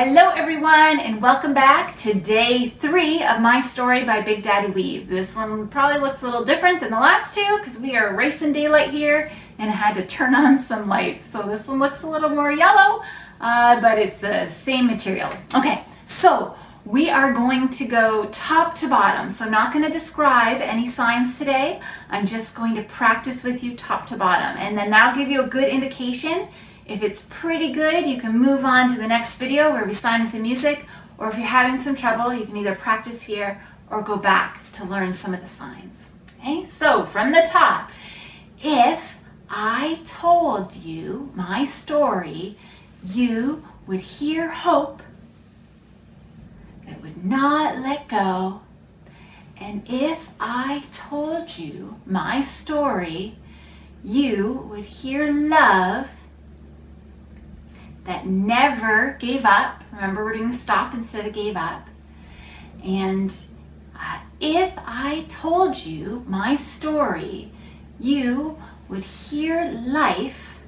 Hello everyone, and welcome back to day 3 of my story by Big Daddy Weave. This one probably looks a little different than the last two because we are racing daylight here and I had to turn on some lights. So this one looks a little more yellow, but it's the same material. Okay, so we are going to go top to bottom. So I'm not going to describe any signs today. I'm just going to practice with you top to bottom, and then that'll give you a good indication. If it's pretty good, you can move on to the next video where we sign with the music, or if you're having some trouble, you can either practice here or go back to learn some of the signs. Okay, so from the top, if I told you my story, you would hear hope that would not let go. And if I told you my story, you would hear love that never gave up. Remember, we're doing stop instead of gave up. And if I told you my story, you would hear life,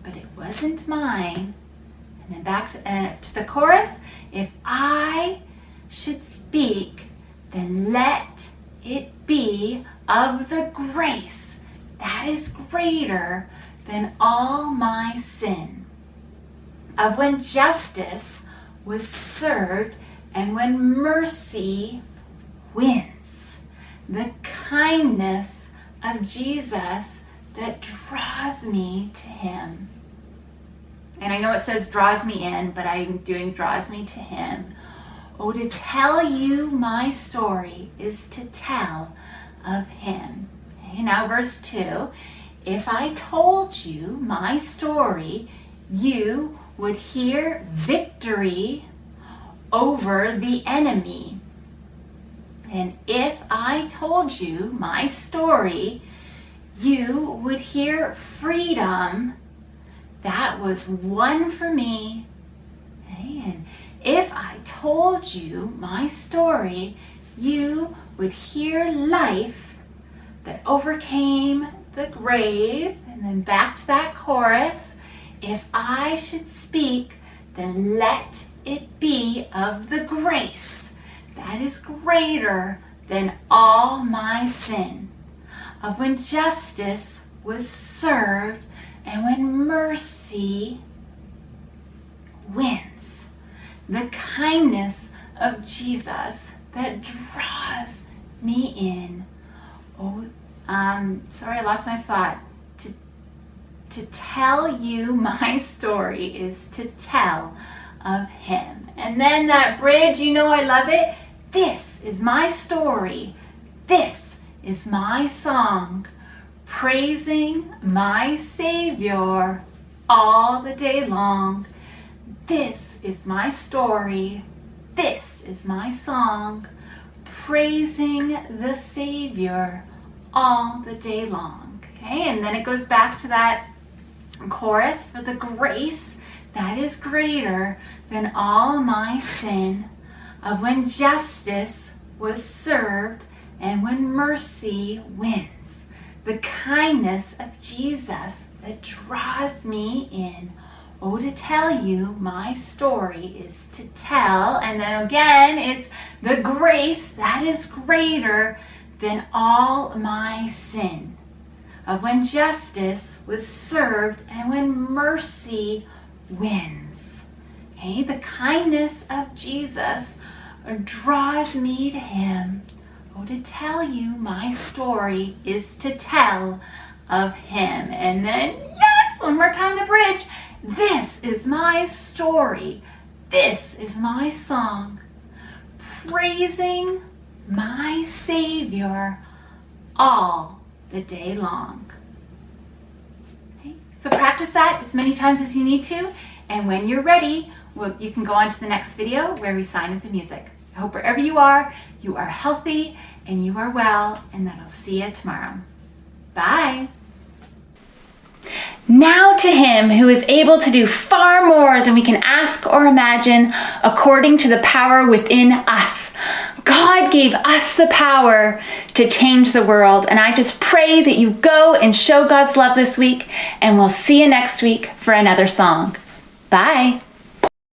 but it wasn't mine. And then back to the chorus. If I should speak, then let it be of the grace that is greater than all my sin. Of when justice was served and when mercy wins. The kindness of Jesus that draws me to him. And I know it says draws me in, but I'm doing draws me to him. Oh, to tell you my story is to tell of him. Okay, now verse 2. If I told you my story, you would hear victory over the enemy. And if I told you my story, you would hear freedom that was won for me. Okay? And if I told you my story, you would hear life that overcame the grave. And then back to that chorus. If I should speak, then let it be of the grace that is greater than all my sin. Of when justice was served and when mercy wins. The kindness of Jesus that draws me in. Oh, sorry, I lost my spot. To tell you my story is to tell of him. And then that bridge, you know I love it. This is my story. This is my song. Praising my Savior all the day long. This is my story. This is my song. Praising the Savior all the day long. Okay, and then it goes back to that chorus. For the grace that is greater than all my sin, of when justice was served and when mercy wins. The kindness of Jesus that draws me in. Oh, to tell you my story is to tell. And then again, it's the grace that is greater than all my sin. Of when justice was served and when mercy wins. Okay, the kindness of Jesus draws me to him. Oh, to tell you my story is to tell of him. And then, yes, one more time, the bridge. This is my story. This is my song. Praising my Savior all the day long. Okay, so practice that as many times as you need to, and when you're ready, you can go on to the next video where we sign with the music. I hope wherever you are healthy and you are well, and that I'll see you tomorrow. Bye. Now to him who is able to do far more than we can ask or imagine, according to the power within us. God gave us the power to change the world, and I just pray that you go and show God's love this week, and we'll see you next week for another song. Bye.